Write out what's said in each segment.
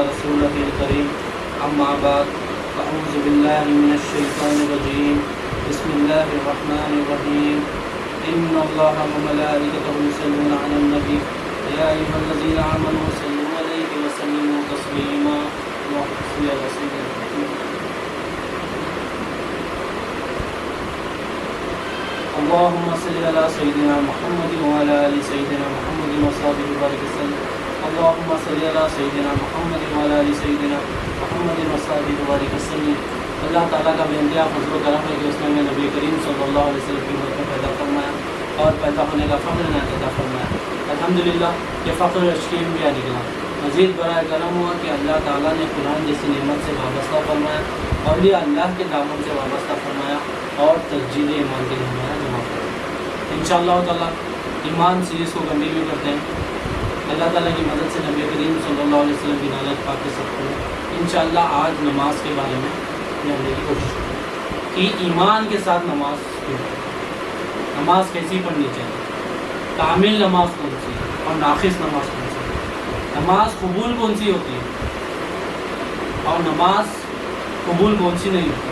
رسوله الكريم أما بعد أعوذ بالله من الشيطان الرجيم بسم الله الرحمن الرحيم إن الله وملائكته يصلون على النبي يا أيها الذين آمنوا صلوا عليه وسلموا تسليما اللهم صل على سيدنا محمد اللهم صل على سيدنا محمد وعلى آل سيدنا محمد وصحبه وبارك وسلم اللهم صل على سيدنا محمد وعلى آل سيدنا محمد وصحبه وبارك وسلم اللہ تعالیٰ کا بے انتہا فضل و کرم ہے کہ اس نے نبی کریم صلی اللہ علیہ وسلم کی امت میں پیدا فرمایا اور پیدا ہونے کا فخر عنایت عطا فرمایا۔ الحمدللہ یہ فخر اشکیم بھی نکلا، مزید برائے کرم ہوا کہ اللہ تعالیٰ نے قرآن جیسی نعمت سے وابستہ فرمایا، اولیاء اللہ کے دامن سے وابستہ فرمایا اور تسجیل ایمان کے درمیان جمع فرمایا۔ انشاءاللہ تعالیٰ ایمان سیریز کو کنٹینیو کرتے ہیں، اللہ تعالیٰ کی مدد سے نبی کریم صلی اللہ علیہ وسلم کی نالت پا کے سب کو انشاءاللہ آج نماز کے بارے میں جاننے کی کوشش کریں کہ ایمان کے ساتھ نماز کیوں، نماز کیسی پڑھنی چاہیے، کامل نماز کون سی ہے اور ناقص نماز کون سی ہے، نماز قبول کون سی ہوتی ہے اور نماز قبول کون سی نہیں ہوتی۔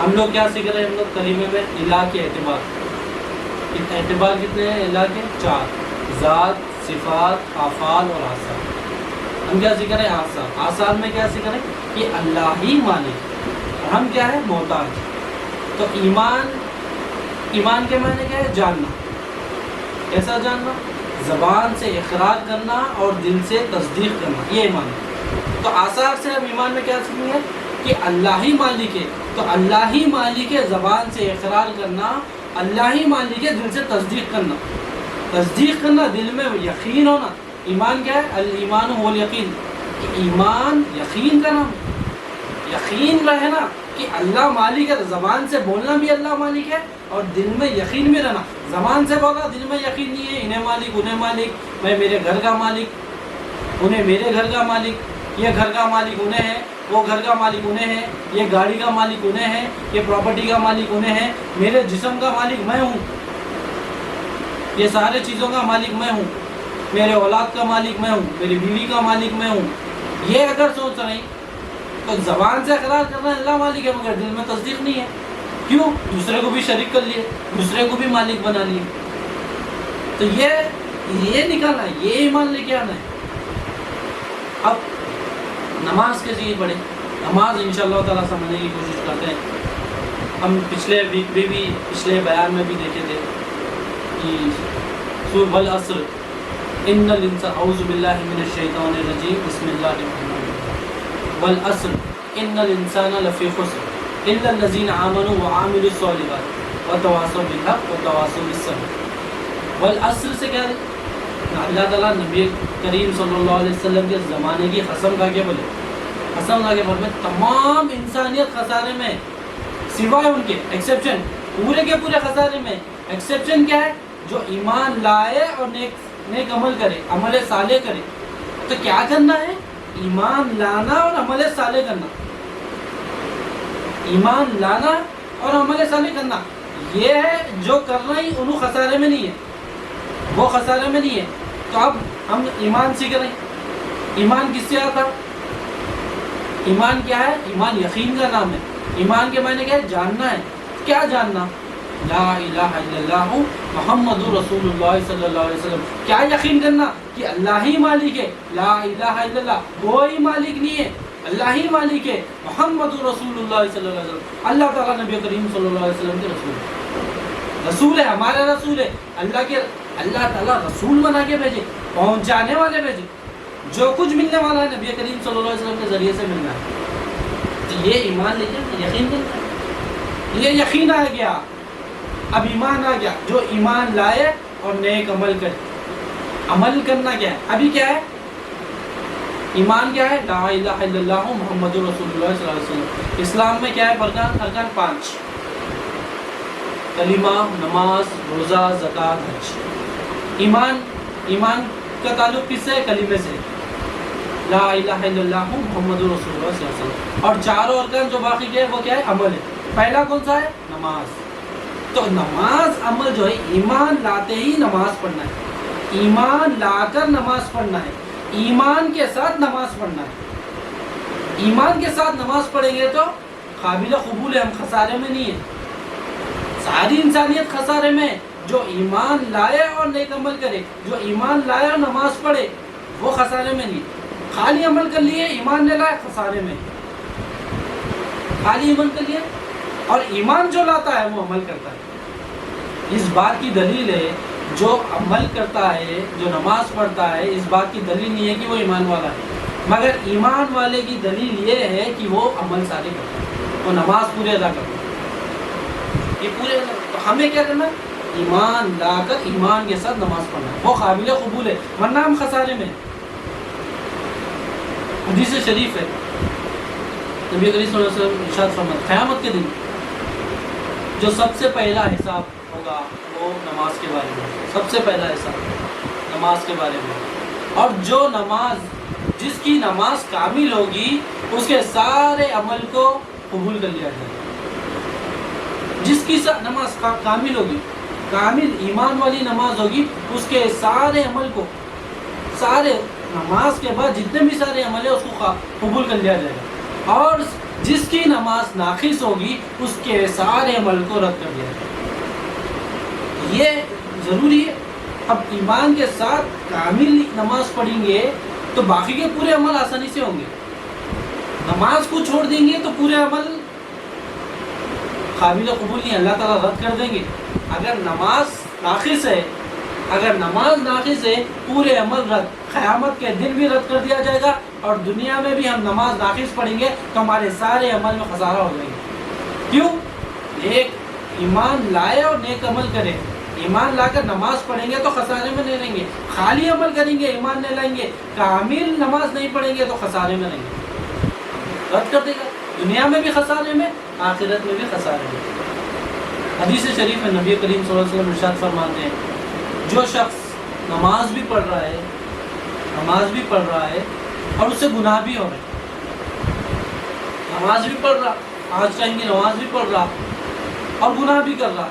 ہم لوگ کیا سیکھ رہے ہیں، ہم لوگ کلمے میں الہ کے اعتبار کتنے ہیں، الہ کے 4، ذات، صفات، افعال اور آثار۔ ہم کیا سیکھ رہے ہیں، آثار میں کیا سیکھ رہے ہیں کہ اللہ ہی مالک اور ہم کیا ہے، محتاج۔ تو ایمان کے معنی کیا ہے، جاننا، ایسا جاننا، زبان سے اقرار کرنا اور دل سے تصدیق کرنا، یہ ایمان ہے۔ تو آثار سے ہم ایمان میں کیا سیکھیں گے کہ اللہ ہی مالک ہے، تو اللہ ہی مالک ہے زبان سے اقرار کرنا، اللہ ہی مالک ہے دل سے تصدیق کرنا، دل میں یقین ہونا۔ ایمان کیا ہے، الایمان هو الیقین، کہ ایمان یقین کا نام ہے، یقین رہنا کہ اللہ مالک ہے، زبان سے بولنا بھی اللہ مالک ہے اور دل میں یقین بھی رہنا۔ زبان سے بولا، دل میں یقین نہیں ہے، انہیں مالک انہیں مالک، میں میرے گھر کا مالک، انہیں میرے گھر کا مالک، یہ گھر کا مالک انہیں ہے، وہ گھر کا مالک انہیں ہے، یہ گاڑی کا مالک انہیں ہے، یہ پراپرٹی کا مالک انہیں ہے، میرے جسم کا مالک میں ہوں، یہ سارے چیزوں کا مالک میں ہوں، میرے اولاد کا مالک میں ہوں، میری بیوی کا مالک میں ہوں۔ یہ اگر سوچ رہے ہیں تو زبان سے اقرار کرنا اللہ مالک ہے مگر دل میں تصدیق نہیں ہے۔ کیوں؟ دوسرے کو بھی شریک کر لیے، دوسرے کو بھی مالک بنا لیے۔ تو یہ نکالنا ہے، یہ ایمان لے کے آنا ہے۔ اب نماز کیسے پڑھیں، نماز انشاءاللہ تعالیٰ سمجھنے کی کوشش کرتے ہیں۔ ہم پچھلے ویک میں بھی، پچھلے بیان میں بھی دیکھے تھے کہ سورۃ والعصر ان الانسان اعوذ باللہ من الشیطان الرجیم بسم اللہ الرحمن الرحیم والعصر ان الانسان لفی خسر الا الذین آمنوا وعملوا الصالحات وتواصوا بالحق وتواصوا بالصبر۔ والعصر سے کیا ہے، اللہ تعالیٰ نبی کریم صلی اللہ علیہ وسلم کے زمانے کی قسم کھا کے بولے، قسم کھا کے فرمائے تمام انسانیت خسارے میں سوائے ان کے، ایکسیپشن، پورے کے پورے خسارے میں۔ ایکسیپشن کیا ہے، جو ایمان لائے اور نیک عمل کرے، عمل صالح کرے۔ تو کیا کرنا ہے، ایمان لانا اور عمل صالح کرنا، ایمان لانا اور عمل صالح کرنا، یہ ہے جو کر رہے ہیں انہوں خسارے میں نہیں ہے، وہ خسارے میں نہیں ہے۔ تو اب ہم ایمان سیکھ رہے ہیں، ایمان کس سے آتا، ایمان کیا ہے، ایمان یقین کا نام ہے۔ ایمان کے معنی کیا ہے، جاننا ہے۔ کیا جاننا، لا الہ الا اللہ محمد رسول اللہ صلی اللہ علیہ وسلم۔ کیا یقین کرنا کہ اللہ ہی مالک ہے، لا الہ الا اللہ، کوئی مالک نہیں ہے، اللہ ہی مالک ہے، محمد رسول اللہ صلی اللہ علیہ وسلم، اللہ تعالیٰ نبی کریم صلی اللہ علیہ وسلم کے رسول ہے، ہمارا رسول ہے، اللہ تعالیٰ رسول بنا کے بھیجے، پہنچانے والے بھیجے، جو کچھ ملنے والا ہے نبی کریم صلی اللہ علیہ وسلم کے ذریعے سے ملنا ہے۔ تو یہ ایمان لے کے یقین کرنا ہے، یہ یقین آ گیا، اب ایمان آ گیا، جو ایمان لائے اور نیک عمل کرے۔ عمل کرنا کیا ہے، ابھی کیا ہے، ایمان کیا ہے، لا الہ الا اللہ محمد رسول اللہ صلی اللہ علیہ وسلم۔ اسلام میں کیا ہے، ارکان 5، کلمہ، نماز، روزہ، زکوٰۃ، حج۔ ایمان کا تعلق کس سے ہے، کلمے سے، لا الہ الا اللہ محمد رسول اللہ صلی اللہ علیہ وسلم۔ اور چاروں ارکان جو باقی کے وہ کیا ہے، عمل ہے۔ پہلا کون سا ہے، نماز۔ تو نماز عمل جو ہے، ایمان لاتے ہی نماز پڑھنا ہے، ایمان لا کر نماز پڑھنا ہے۔ ایمان کے ساتھ نماز پڑھنا ہے. ایمان کے ساتھ نماز پڑھیں گے تو قابل قبول ہے، ہم خسارے میں نہیں ہیں. ساری انسانیت خسارے میں ہے. جو ایمان لائے اور نیک عمل کرے، جو ایمان لائے اور نماز پڑھے، وہ خسارے میں نہیں. خالی عمل کر لیے، ایمان نہیں لائے، خسارے میں. خالی عمل کر لیے، اور ایمان جو لاتا ہے وہ عمل کرتا ہے. اس بات کی دلیل ہے جو عمل کرتا ہے، جو نماز پڑھتا ہے، اس بات کی دلیل نہیں ہے کہ وہ ایمان والا ہے، مگر ایمان والے کی دلیل یہ ہے کہ وہ عمل سارے کرتا ہے، وہ نماز پورے ادا کرتا ہے. یہ پورے تو ہمیں کیا کرنا ہے؟ ایمان لا کر ایمان کے ساتھ نماز پڑھنا ہے، وہ قابل قبول ہے، ورنہ ہم خسارے میں. حدیث شریف ہے، نبی کریم صلی اللہ علیہ وسلم ارشاد فرماتے قیامت کے دن جو سب سے پہلا حساب ہوگا وہ نماز کے بارے میں، سب سے پہلا حساب نماز کے بارے میں. اور جو نماز، جس کی نماز کامل ہوگی، اس کے سارے عمل کو قبول کر لیا جائے گا. جس کی نماز کامل ہوگی، کامل ایمان والی نماز ہوگی، اس کے سارے عمل کو، سارے نماز کے بعد جتنے بھی سارے عمل ہیں اس کو قبول کر لیا جائے گا. اور جس کی نماز ناقص ہوگی، اس کے سارے عمل کو رد کر دیا جائے گا. یہ ضروری ہے. اب ایمان کے ساتھ کامل نماز پڑھیں گے تو باقی کے پورے عمل آسانی سے ہوں گے. نماز کو چھوڑ دیں گے تو پورے عمل قابل قبول نہیں، اللہ تعالیٰ رد کر دیں گے. اگر نماز ناقص ہے، اگر نماز ناقص ہے، پورے عمل رد. قیامت کے دن بھی رد کر دیا جائے گا، اور دنیا میں بھی ہم نماز ناقص پڑھیں گے تو ہمارے سارے عمل میں خسارہ ہو جائیں گے. کیوں؟ ایک ایمان لائے اور نیک عمل کرے. ایمان لا کر نماز پڑھیں گے تو خسارے میں نہیں رہیں گے. خالی عمل کریں گے، ایمان نہیں لائیں گے، کامل نماز نہیں پڑھیں گے تو خسارے میں رہیں گے. رد کر دے گا. دنیا میں بھی خسارے میں، آخرت میں بھی خسارے میں. حدیث شریف میں نبی کریم صلی اللہ علیہ وسلم ارشاد فرماتے ہیں جو شخص نماز بھی پڑھ رہا ہے، نماز بھی پڑھ رہا ہے اور اس سے گناہ بھی ہو رہا ہے، نماز بھی پڑھ رہا، 5 ٹائم کی نماز بھی پڑھ رہا اور گناہ بھی کر رہا،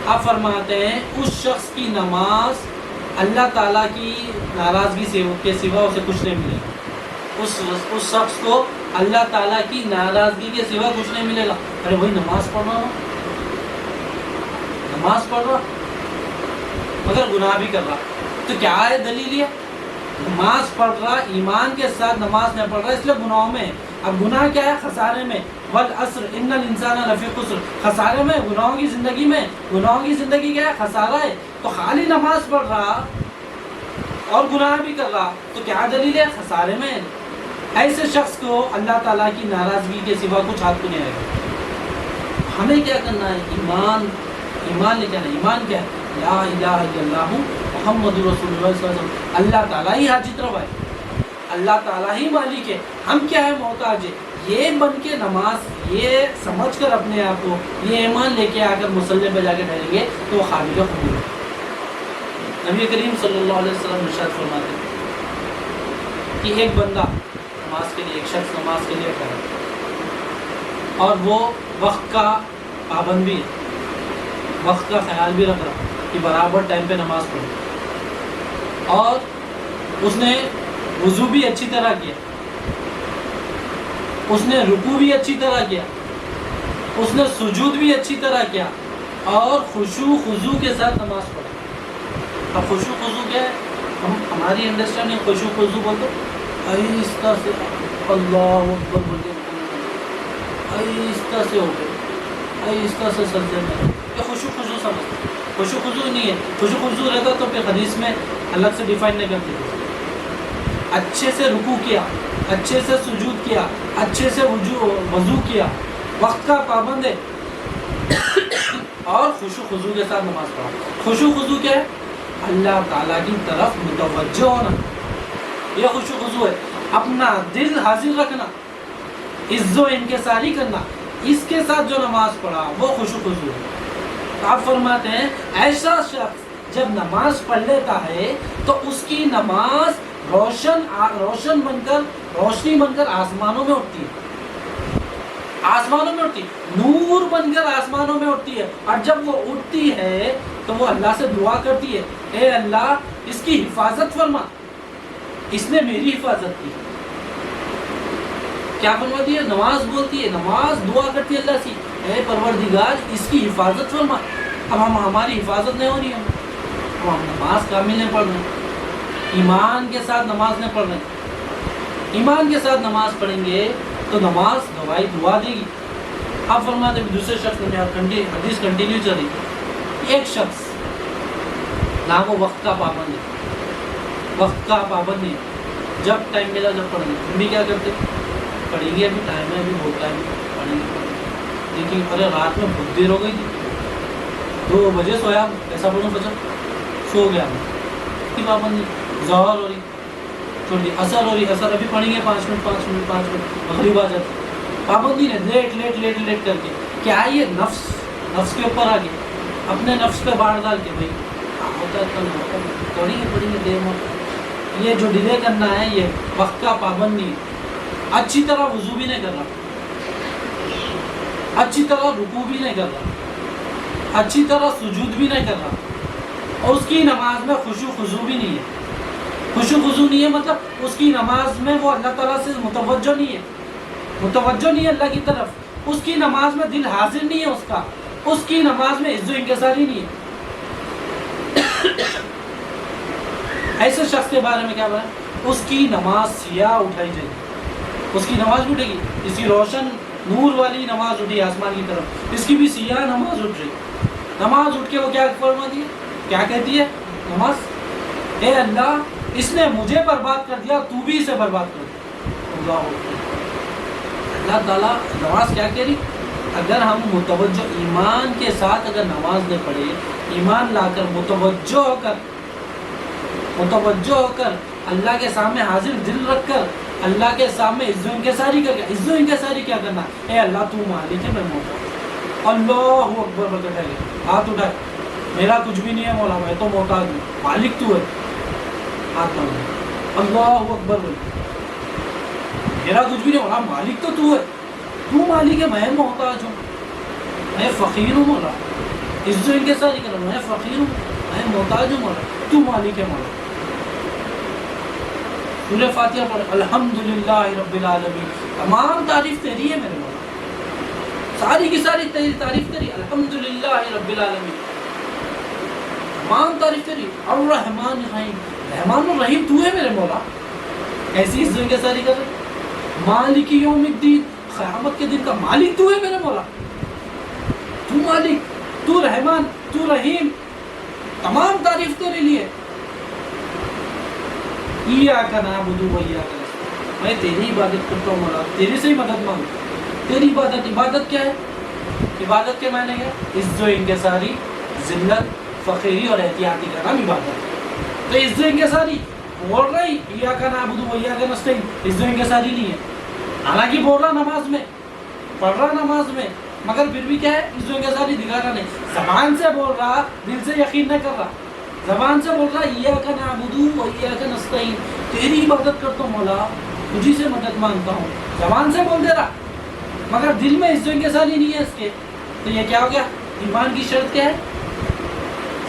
آپ فرماتے ہیں اس شخص کی نماز اللہ تعالیٰ کی ناراضگی کے سوا اسے کچھ نہیں ملے گا. اس شخص کو اللہ تعالیٰ کی ناراضگی کے سوا کچھ نہیں ملے گا. ارے وہی نماز پڑھ رہا، نماز پڑھ رہا مگر گناہ بھی کر رہا. تو کیا ہے دلیل؟ ہے نماز پڑھ رہا، ایمان کے ساتھ نماز نہیں پڑھ رہا، اس لیے گناہوں میں. اب گناہ کیا ہے؟ خسارے میں. والعصر ان الانسان لفی خسر، خسارے میں، گناہوں کی زندگی میں. گناہوں کی زندگی کیا ہے؟ خسارہ ہے. تو خالی نماز پڑھ رہا اور گناہ بھی کر رہا تو کیا دلیل ہے؟ خسارے میں. ایسے شخص کو اللہ تعالیٰ کی ناراضگی کے سوا کچھ ہاتھ کو نہیں آئے گا. ہمیں کیا کرنا ہے؟ ایمان لے کے آنا. ایمان کیا ہے؟ لا الہ الا اللہ محمد رسول اللہ صلی اللہ علیہ وسلم. اللہ تعالیٰ ہی حاجت روا ہے، اللہ تعالیٰ ہی مالک ہے، ہم کیا ہے؟ محتاج ہے. یہ بن کے نماز، یہ سمجھ کر اپنے آپ کو، یہ ایمان لے کے آ کر مصلی پہ جا کے ٹھہریں گے تو وہ قابل قبول ہے. نبی کریم صلی اللہ علیہ وسلم ارشاد فرماتے ہیں کہ ایک بندہ نماز کے لیے، ایک شخص نماز کے لیے کھڑا اور وہ وقت کا پابند بھی ہے، وقت کا خیال بھی رکھ رہا کہ برابر ٹائم پہ نماز پڑھو، اور اس نے وضو بھی اچھی طرح کیا، اس نے رکوع بھی اچھی طرح کیا، اس نے سجود بھی اچھی طرح کیا، اور خشوع خضوع کے ساتھ نماز پڑھا. اب خشوع خضوع کیا ہے؟ ہماری انڈرسٹینڈنگ خشوع خضوع بولتے آہستہ سے اللہ اکبر بولتے، آہستہ سے ہو گئے، آہستہ سے سجدے میں. یہ خشوع خضوع سمجھتے. خشوع خضوع نہیں ہے. خشوع خضوع رہتا تو پھر حدیث میں الگ سے ڈیفائن نہیں کرتے تھے. اچھے سے رکوع کیا، اچھے سے سجود کیا، اچھے سے وضو کیا، وقت کا پابند ہے، اور خشوع خضوع کے ساتھ نماز پڑھا. خشوع خضوع کیا ہے؟ اللہ تعالیٰ کی طرف متوجہ ہونا، یہ خشوع خضوع ہے. اپنا دل حاضر رکھنا، عز و انکساری کرنا، اس کے ساتھ جو نماز پڑھا وہ خشوع خضوع ہے. آپ فرماتے ہیں ایسا شخص جب نماز پڑھ لیتا ہے تو اس کی نماز روشن بن کر، روشنی بن کر آسمانوں میں اٹھتی ہے، آسمانوں میں اٹھتی ہے، نور بن کر آسمانوں میں اٹھتی ہے. اور جب وہ اٹھتی ہے تو وہ اللہ سے دعا کرتی ہے، اے اللہ اس کی حفاظت فرما، اس نے میری حفاظت کی. کیا فرماتی ہے؟ نماز بولتی ہے، نماز دعا کرتی ہے اللہ سے، اے پروردگار اس کی حفاظت فرما. اب ہماری حفاظت نہیں ہو رہی ہے، ہم نماز کامل نہیں پڑھ رہے، ایمان کے ساتھ نماز نہیں پڑھ رہے. ایمان کے ساتھ نماز پڑھیں گے تو نماز گواہی دعا دے گی. اب فرماتے ہیں دوسرے شخص نے حدیث کنٹینیو چل رہی ہے، ایک شخص نہ وہ وقت کا پابند ہے، وقت کا پابند نہیں، جب ٹائم ملا جب پڑھیں گے. ہم بھی کیا کرتے پڑھیں گے، ابھی ٹائم ہے، ابھی بہت ٹائم پڑھیں گے. لیکن ارے رات میں بہت دیر ہو گئی تھی، 2 بجے سویا، ایسا بولوں بچا سو گیا، کی پابندی. ظہر ہو رہی چھوڑی، اثر ہو رہی، اثر ابھی پڑھیں گے 5 منٹ، مغرب آ جاتی، پابندی نے لیٹ کر کے. کیا یہ نفس کے اوپر آ کے اپنے نفس پہ باڑ ڈال کے بھائی ہوتا ہے پڑھیں گے دیر میں. یہ جو ڈیلے کرنا ہے یہ وقت کا پابند نہیں ہے. اچھی طرح وضو بھی نہیں کر رہا، اچھی طرح رکوع بھی نہیں کر رہا، اچھی طرح سجود بھی نہیں کر رہا، اور اس کی نماز میں خشوع خضوع بھی نہیں ہے. خشوع خضوع نہیں ہے مطلب اس کی نماز میں وہ اللہ تعالیٰ سے متوجہ نہیں ہے اللہ کی طرف. اس کی نماز میں دل حاضر نہیں ہے اس کی نماز میں عز و انکساری نہیں ہے. ایسے شخص کے بارے میں کیا بولا؟ اس کی نماز سیاہ اٹھائی جائے گی، اس کی نماز بھی اٹھے گی. اس کی روشن نور والی نماز اٹھی آسمان کی طرف، اس کی بھی سیاہ نماز اٹھ رہی. نماز اٹھ کے وہ کیا فرماتی ہے، کیا کہتی ہے نماز؟ اے اللہ اس نے مجھے برباد کر دیا، تو بھی اسے برباد کر دیا. اللہ تعالیٰ نماز کیا کہہ رہی؟ اگر ہم متوجہ ایمان کے ساتھ اگر نماز نہ پڑھے، ایمان لا کر متوجہ ہو کر اللہ کے سامنے حاضر دل رکھ کر اللہ کے سامنے عز و انکساری کر کے. عز و انکساری کیا کرنا؟ اے اللہ تو مالک ہے، میں محتاج. اللہ اکبر بتا گے، ہاتھ اٹھائے، میرا کچھ بھی نہیں ہے مولا، میں تو محتاج ہوں، مالک تو ہے. ہاتھ اٹھائے، اللہ اکبر بولے، میرا کچھ بھی نہیں مولا، مالک تو ہے، تو مالک ہے، میں محتاج ہوں، میں فقیر ہوں مولا. عز و انکساری کر رہا ہوں، میں فقیر ہوں، میں محتاج ہوں مولا، تو مالک ہے مولا. سورہ فاتحہ پڑھ، الحمدللہ رب العالمین، تمام تعریف تیری ہے میرے مولا، ساری کی ساری تیری تعریف تیری، الحمدللہ رب العالمین، تمام تعریف تیری. الرحمن الرحیم، رحمان الرحیم تو ہے میرے مولا. ایسی عز و انکساری کر رہے. مالک یوم الدین، قیامت کے دن کا مالک تو ہے میرے مولا، تو مالک، تو رحمان، تو رحیم، تمام تعریف تیرے لیے. ایاک نعبد و ایاک نستعین، میں تیری عبادت کرتا ہوں مولا، تیرے سے ہی مدد مانگتا ہوں. تیری عبادت کیا ہے؟ عبادت کے معنی کیا؟ عز و انکساری، ذلت، فقیری اور احتیاطی کا نام عبادت. تو عز و انکساری بول رہی ایاک نعبد و ایاک نستعین، عز و انکساری نہیں ہے. حالانکہ بول رہا نماز میں، پڑھ رہا نماز میں، مگر پھر بھی کیا ہے؟ عز و انکساری دکھا رہا نہیں. زبان سے بول رہا، دل سے یقین نہیں کر رہا. زبان سے بول رہا ایاک نعبد و ایاک نستعین، تیری عبادت کرتا ہوں مولا، تجھی سے مدد مانگتا ہوں. زبان سے بول دے رہا مگر دل میں عز و انکساری نہیں ہے اس کے. تو یہ کیا ہو گیا؟ ایمان کی شرط کیا ہے؟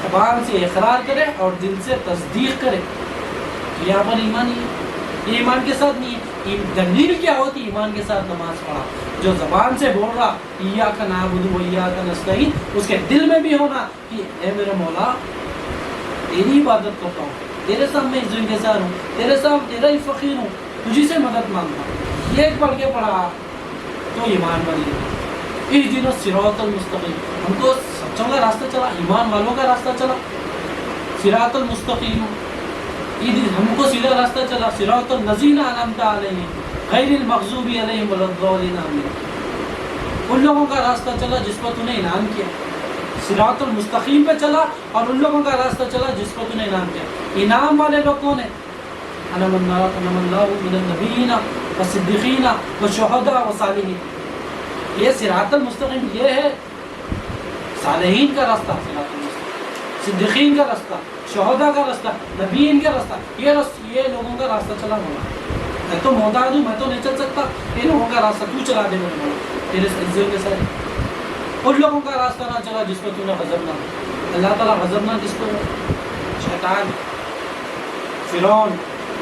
زبان سے اقرار کرے اور دل سے تصدیق کرے. یہاں پر ایمان ہی ہے، یہ ایمان کے ساتھ نہیں ہے. دلیل کیا ہوتی؟ ایمان کے ساتھ نماز پڑھا. جو زبان سے بول رہا ایاک نعبد و ایاک نستعین، اس کے دل میں بھی ہونا کہ اے میرے مولا تیری عبادت کرتا ہوں، تیرے سامنے عز و انکسار ہوں، تیرے سامنے تیرا ہی فقیر ہوں، تجھی سے مدد مانگتا ہوں. یہ پڑھ کے پڑھا تو ایمان بنی. اہدنا الصراط المستقیم، ہم کو سچوں کا راستہ چلا، ایمان والوں کا راستہ چلا. صراط المستقیم، ہم کو سیدھا راستہ چلا. صراط الذین انعمت علیہم غیر المغضوب علیہم ولا الضالین، ان لوگوں کا راستہ چلا جس پر تو نے انعام کیا. صراط المستقیم پہ چلا اور ان لوگوں کا راستہ چلا جس پر تو نے انعام کیا. انعام والے لوگ کون ہیں؟ انعم اللہ من النبیین والصدیقین والشہداء والصالحین. یہ صراط المستقیم، یہ ہے صالحین کا راستہ، صراط المستقیم، صدیقین کا راستہ، شہداء کا راستہ، نبیین کا راستہ. یہ لوگوں کا راستہ چلا مولا. میں تو محتاج ہوں، میں تو نہیں چل سکتا، یہ لوگوں کا راستہ تو چلا دے میرے مولا، تیرے عزت کے ساتھ. ان لوگوں کا راستہ نہ چلا جس پر تو نے غضب نہ. اللہ تعالیٰ غضب نہ کس پر؟ شیطان، فرعون،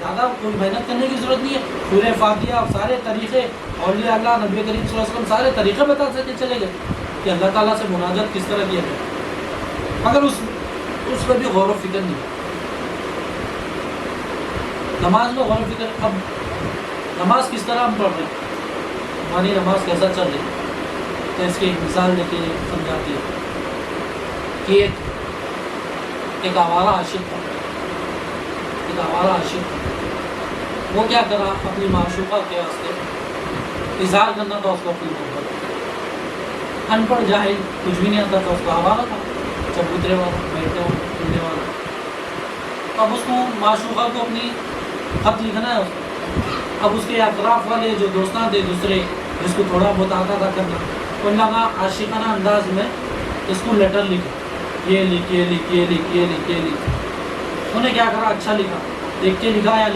زیادہ کوئی محنت کرنے کی ضرورت نہیں ہے. سورہ فاتحہ سارے طریقے اولیاء اللہ نبی کریم صلی اللہ علیہ وسلم سارے طریقے بتا سکتے چلے گئے کہ اللہ تعالیٰ سے مناجات کس طرح کیا جائے, مگر اس پر بھی غور و فکر نہیں. نماز میں غور و فکر. اب نماز کس طرح ہم پڑھ رہے ہیں, ہماری نماز کیسا چل رہی ہے, تو اس کی ایک مثال دے کے سمجھاتی ہے کہ ایک آوارہ عاشق تھا. وہ کیا کرا, اپنی معشوقہ کے واسطے اظہار کرنا تھا اس کو اپنی محبت. ان پڑھ جاہل, کچھ بھی نہیں آتا تھا, اس کا آوارہ تھا, چبوترے والا, بیٹھنے والا, پڑھنے والا. اب اس کو معشوقہ کو اپنی خط لکھنا ہے اس کو. اب اس کے اطراف والے جو دوستان تھے دوسرے, جس کو تھوڑا بہت آتا تھا کرنا, ان لگا عاشقانہ انداز میں اس کو لیٹر لکھا, یہ لکھ. انہیں کیا کرا, اچھا لکھا, دیکھ کے لکھایا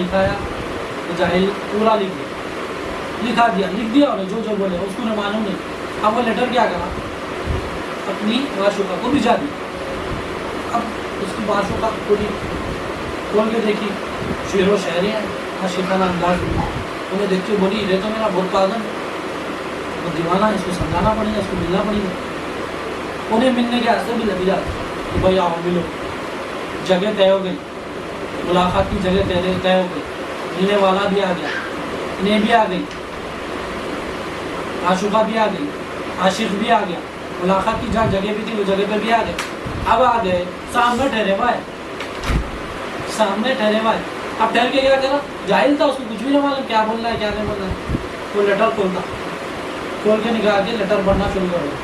جاہل پورا لکھ دیا انہیں جو بولے اس کو معلوم نہیں. اب وہ لیٹر کیا کرا, اپنی معشوقہ کو بھیجا دی. اب اس کی معشوقہ کو کھول کے دیکھی, شعر و شاعری ہیں عاشقانہ انداز میں. انہیں دیکھ کے بولی, یہ تو میرا بہت پاگل ہے, وہ دیوانہ ہے, اس کو سمجھانا پڑے گا, اس کو ملنا پڑے گا. انہیں ملنے کے راستے بھی لگی جاتے کہ بھائی آؤ ملو. جگہ طے ہو گئی, ملاقات کی جگہ طے ہو گئی, ملنے والا بھی آ گیا, انہیں بھی آ گئی, معشوقہ بھی آ گئی, عاشق بھی آ گیا, ملاقات کی جہاں جگہ بھی تھی وہ جگہ پہ بھی آ گئے. اب آ گئے سامنے ٹھہرے ہوئے. اب ٹھہر کے کیا کرا, جاہل تھا, اس کو کچھ بھی نہ معلوم کیا بولنا ہے کیا نہیں بولنا ہے. وہ لیٹر کھول کے نکال کے لیٹر پڑھنا شروع کر دیا.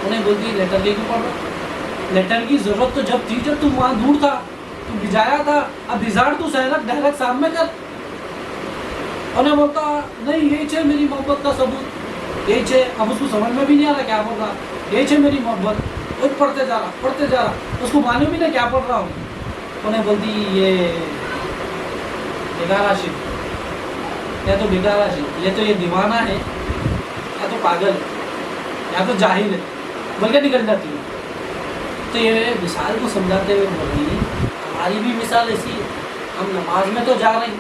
انہیں بولتی لیٹر لے کے پڑھ رہا, لیٹر کی ضرورت تو جب تھی جب تم وہاں دور تھا, تم بھجایا تھا, اب اظہار تو ڈائریکٹ سامنے کر. انہیں بولتا نہیں یہی چھے میری محبت کا ثبوت, یہی چھے. اب اس کو سمجھ میں بھی نہیں آ رہا کیا بول رہا, یہی چھے میری محبت. وہ پڑھتے جا رہا, اس کو معلوم بھی نہیں کیا پڑھ رہا ہوں. انہیں بولتی یہ بیکار عاشق, یا تو بیکار عاشق, یہ تو یہ دیوانہ ہے, یا تو پاگل ہے, یا تو جاہل ہے, بول کے نکل جاتی ہے. تو یہ مثال کو سمجھاتے ہوئے بول رہی ہے ہماری بھی مثال ایسی ہے. ہم نماز میں تو جا رہے ہیں,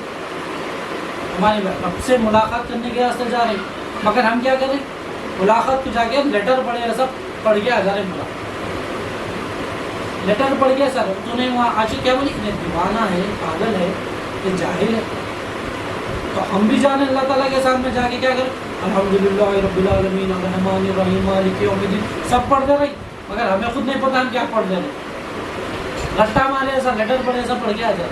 ہمارے رب سے ملاقات کرنے کے راستے جا رہے ہیں, مگر ہم کیا کریں, ملاقات کو جا کے ہم لیٹر پڑھے, ایسا پڑھ کے آ جا رہے ہیں. لیٹر پڑھ کے سر تو نے وہاں عاشق کیا بولی, یہ دیوانہ ہے, پاگل ہے, یہ جاہل ہے. تو ہم بھی جانے اللہ تعالیٰ کے سامنے جا کے کیا کریں, الحمدللہ رب العالمین الرحمن الرحیم مالک یوم الدین سب پڑھ دے رہے, مگر ہمیں خود نہیں پتا ہم کیا پڑھ دے رہے. رٹا مارے ایسا لیٹر پڑھے ایسا پڑھ کے آ جائے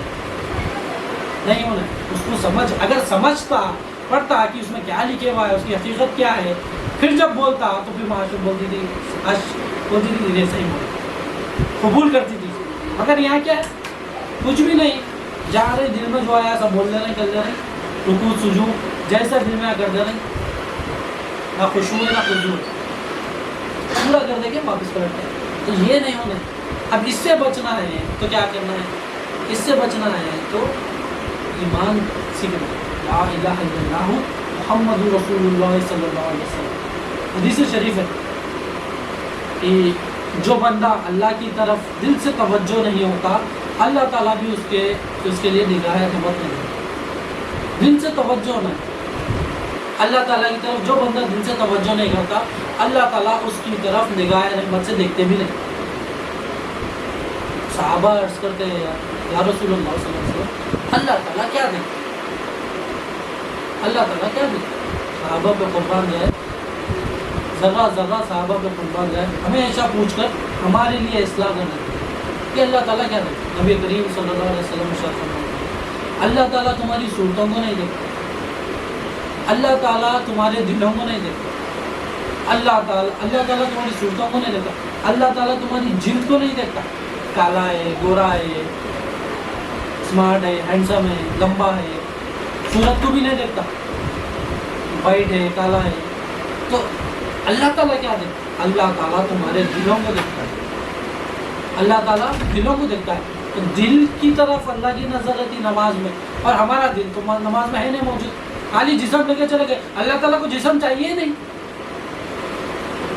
نہیں ہونا. اس کو سمجھ, اگر سمجھتا پڑھتا کہ اس میں کیا لکھے ہوا ہے, اس کی حقیقت کیا ہے, پھر جب بولتا تو پھر معاشق بولتی تھی یہ صحیح بولتا, قبول کرتی تھی. مگر یہاں کیا ہے, کچھ بھی نہیں, جا رہے دل میں جو آیا سب بول دے رہے, کر دے رہے, رکوع سجود جیسا دل میں کر دے رہے, نہ خشوع نہ خضوع, پورا کر دے کے واپس پلٹتے ہیں. تو یہ نہیں ہونا. اب اس سے بچنا ہے تو کیا کرنا ہے, اس سے بچنا ہے تو ایمان سیکھنا, لا الہ الا اللہ محمد رسول اللہ صلی اللہ علیہ وسلم. حدیث شریف ہے کہ جو بندہ اللہ کی طرف دل سے توجہ نہیں ہوتا, اللہ تعالیٰ بھی اس کے لیے نگاہ رحمت نہیں. دل سے توجہ نہیں, اللہ تعالیٰ کی طرف جو بندہ دل سے توجہ نہیں کرتا, اللہ تعالیٰ اس کی طرف نگاہ رحمت سے دیکھتے بھی نہیں. صحابہ عرض کرتے ہیں یا رسول اللہ صلی اللہ علیہ وسلم, اللہ تعالیٰ کیا دیکھتے, اللہ تعالیٰ کیا دیکھتے. صحابہ پہ قربان جائے, ذرہ صحابہ پہ قربان جائے, ہمیں ایسا پوچھ کر ہمارے لیے اصلاح کرنا کہ اللہ تعالیٰ کیا دیکھتے. نبی کریم صلی اللہ علیہ وسلم ارشاد فرماتے, اللہ تعالیٰ تمہاری صورتوں کو نہیں دیکھتا, اللہ تعالیٰ تمہارے دلوں کو نہیں دیکھتا, اللہ تعالیٰ تمہاری صورتوں کو نہیں دیکھتا, اللہ تعالیٰ تمہاری جلد کو نہیں دیکھتا, کالا ہے, گورا ہے, اسمارٹ ہے, ہینڈسم ہے, لمبا ہے, صورت کو بھی نہیں دیکھتا, وائٹ ہے, کالا ہے. تو اللہ تعالیٰ کیا دیکھتا, اللہ تعالیٰ تمہارے دلوں کو دیکھتا ہے, اللہ تعالیٰ دلوں کو دیکھتا ہے. تو دل کی طرف اللہ کی نظر رہتی نماز میں, اور ہمارا دل تو نماز میں ہے نہیں موجود, خالی جسم لے کے چلے گئے. اللہ تعالیٰ کو جسم چاہیے نہیں,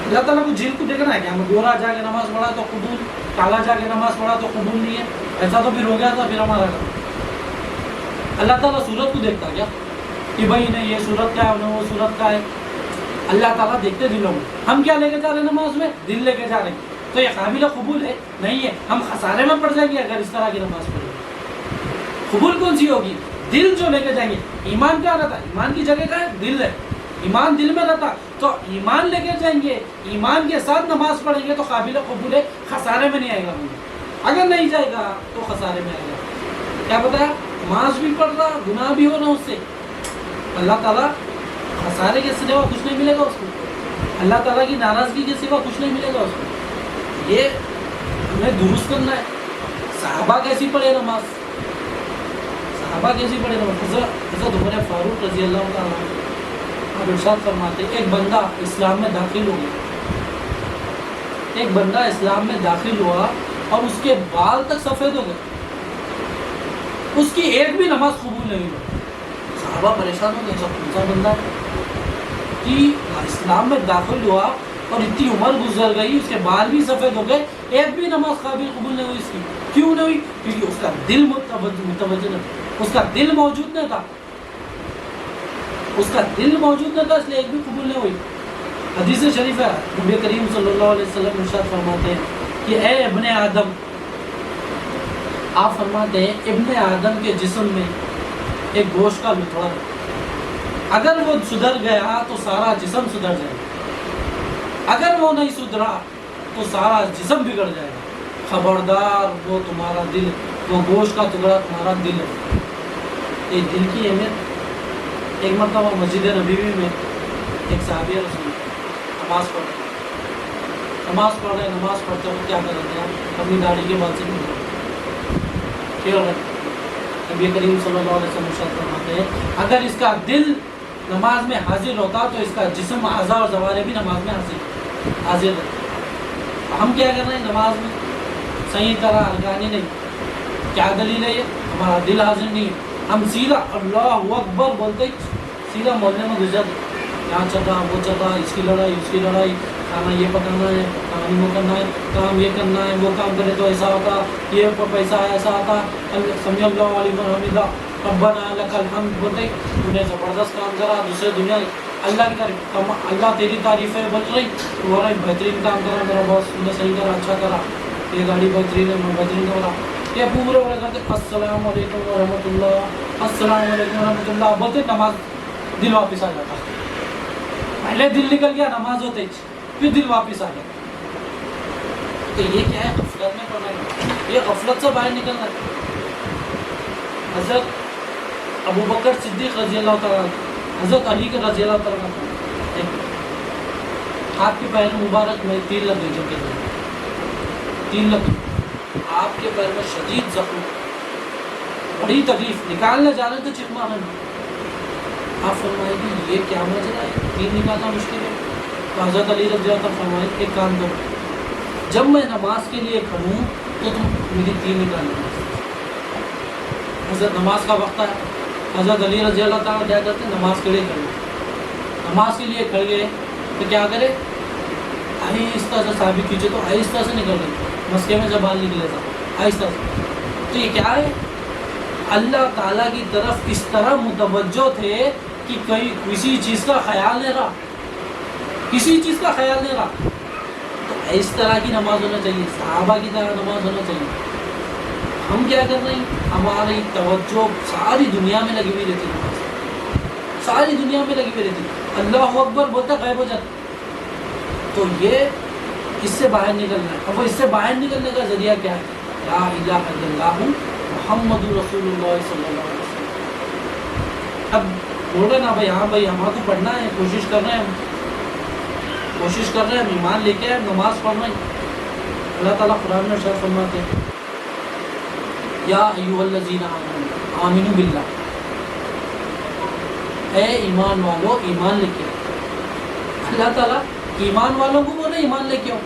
اللہ تعالیٰ کو جلد کو دیکھنا ہے. کہ ہم گورا جا کے نماز پڑھا تو قبول, کالا جا کے نماز پڑھا تو قبول نہیں ہے, ایسا تو پھر ہو گیا تھا پھر ہمارا کام. اللہ تعالیٰ صورت کو دیکھتا کیا کہ بھائی نہیں یہ صورت کا ہے نہ وہ صورت کا ہے؟ اللہ تعالیٰ دیکھتے دلوں میں. ہم کیا لے کے جا رہے ہیں نماز میں؟ دل لے کے جا رہے ہیں. تو یہ قابل قبول ہے نہیں ہے. ہم خسارے میں پڑ جائیں گے اگر اس طرح کی نماز پڑھیں. قبول کون سی ہوگی؟ دل جو لے کے جائیں گے. ایمان کیا رہتا ہے؟ ایمان کی جگہ کا ہے دل ہے. ایمان دل میں رہتا تو ایمان لے کے جائیں گے, ایمان کے ساتھ نماز پڑھیں گے تو قابل قبول ہے, خسارے میں نہیں آئے گا. اگر نہیں جائے گا تو خسارے میں آئے گا. کیا بتایا؟ نماز بھی پڑھ رہا, گناہ بھی ہو رہا اس سے, اللہ تعالیٰ خسارے کے سوا کچھ نہیں ملے گا اس کو. اللہ تعالیٰ کی ناراضگی کے سوا کچھ نہیں ملے گا اس کو. یہ ہمیں درست کرنا ہے. صحابہ کیسی پڑھے نماز؟ صحابہ کیسی پڑھے نماز؟ حضرت عمر فاروق رضی اللہ تعالیٰ عنہ ارشاد فرماتے ایک بندہ اسلام میں داخل ہو گیا, ایک بندہ اسلام میں داخل ہوا اور اس کے بال تک سفید ہو گئے, اس کی ایک بھی نماز قبول نہیں ہوئی. صحابہ پریشان ہو گئے, سب کون سا بندہ ہے کہ اسلام میں داخل ہوا اور اتنی عمر گزر گئی, اس کے بال بھی سفید ہو گئے, ایک بھی نماز قابل قبول نہیں ہوئی اس کی. کیوں نہیں ہوئی؟ کیونکہ اس کا دل متوجہ نہیں, اس کا دل موجود نہیں تھا, اس کا دل موجود نہیں تھا, اس لیے ایک بھی قبول نہیں ہوئی. حدیث شریف ہے, نبی کریم صلی اللہ علیہ وسلم ارشاد فرماتے ہیں کہ اے ابن آدم, آپ فرماتے ہیں ابن آدم کے جسم میں ایک گوشت کا لتڑا ہے, اگر وہ سدھر گیا تو سارا جسم سدھر جائے گا, اگر وہ نہیں سدھرا تو سارا جسم بگڑ جائے گا. خبردار وہ تمہارا دل, وہ گوشت کا ٹکڑا تمہارا دل ہے. یہ دل کی اہمیت. ایک مرتبہ مسجد نبوی میں ایک صحابی رسول نماز پڑھ رہے, نماز پڑھتے ہوئے کیا کر رہے ہیں, اپنی داڑھی کے بال سے نہیں. نبی کریم صلی اللہ علیہ وسلم ارشاد فرماتے ہیں اگر اس کا دل نماز میں حاضر ہوتا تو اس کا جسم اعضاء اور جوارح بھی نماز میں حاضر رہتا. ہم کیا کر رہے ہیں نماز میں صحیح طرح ارکانی نہیں. کیا دلیل ہے؟ یہ ہمارا دل حاضر نہیں ہے. ہم سیدھا اللہ اکبر بولتے سیدھا محلے میں گزر, یہاں چل رہا وہ چل رہا, اس کی لڑائی اس کی لڑائی, کھانا یہ پکانا ہے, کام وہ کرنا ہے, کام یہ کرنا ہے, وہ کام کرے تو ایسا ہوتا, یہ پیسہ ایسا آتا, سمجھ اللہ علیہ حمیدہ ربنا لک الحمد بولتے. انہیں زبردست کام کرا, دوسرے دنیا اللہ کی تعریف, اللہ تیری تعریف ہے بول رہی, وہ رہی بہترین کام کرا میرا باس, انہیں صحیح کرا, اچھا کرا, یہ گاڑی بہترین ہے, میں بہترین کرا, یہ پورے والے کرتے السلام علیکم ورحمۃ اللہ, السلام علیکم ورحمۃ اللہ بولتے, نماز دل واپس آ جاتا. پہلے دل نکل گیا نماز ہوتے پھر دل واپس آ گیا. تو یہ کیا ہے؟ غفلت میں پڑنا ہے, یہ غفلت سے باہر نکلنا ہے. حضرت ابو بکر صدیق رضی اللہ تعالیٰ, حضرت علی کے رضی اللہ تعالیٰ, آپ کے پیر مبارک میں تیر لگ گئی, جب کے تیر لگ گئی, آپ کے پیر میں شدید زخم, بڑی تکلیف, نکالنے جا رہے تھے چیخ مارنے. آپ فرمائے کہ یہ کیا ماجرا ہے, تیر نکالنا مشکل ہے. تو حضرت علی رضی اللہ تعالیٰ فرمائے ایک کام کرو, جب میں نماز کے لیے کھڑوں تو تم میری تیر نکالنا. حضرت نماز کا وقت ہے, حضرت علی رضی اللہ تعالیٰ کیا کرتے ہیں, نماز کے لیے کھڑے, نماز کے لیے کھڑ گئے تو کیا کرے, آہستہ سے ثابت کیجیے, تو آہستہ سے نکل گئے, مسکے میں جب بال نکلے تھا آہستہ سے. تو یہ کیا ہے؟ اللہ تعالیٰ کی طرف اس طرح متوجہ تھے کہ کسی چیز کا خیال نہیں رہا, کسی چیز کا خیال نہیں رہا. تو اس طرح کی نماز ہونا چاہیے, صحابہ کی طرح نماز ہونا چاہیے. ہم کیا کر رہے ہیں, ہماری توجہ ساری دنیا میں لگی ہوئی رہتی ہے, نماز ساری دنیا میں لگی ہوئی رہتی ہے. اللہ اکبر بولتا غائب ہو جاتا. تو یہ اس سے باہر نکلنا ہے. اب وہ اس سے باہر نکلنے کا ذریعہ کیا ہے؟ لا الہ الا اللہ محمد رسول اللہ صلی اللہ علیہ وسلم. اب بول رہے نا بھائی, ہاں بھائی ہمارا تو پڑھنا ہے, کوشش کر رہے ہیں, ہم کوشش کر رہے ہیں, ایمان لے کے نماز پڑھ رہے ہیں. اللہ تعالیٰ قرآن میں ارشاد فرماتے ہیں یا ایھا الذین آمنوا آمنوا باللہ, اے ایمان والو ایمان لے کے. اللہ تعالیٰ ایمان والوں کو بولے ایمان لے کے آؤ.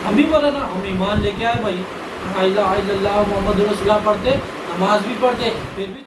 ہم بھی بولے نا ہم ایمان لے کے آئے بھائی, لا الہ الا اللہ محمد رسول اللہ پڑھتے, نماز بھی پڑھتے, پھر بھی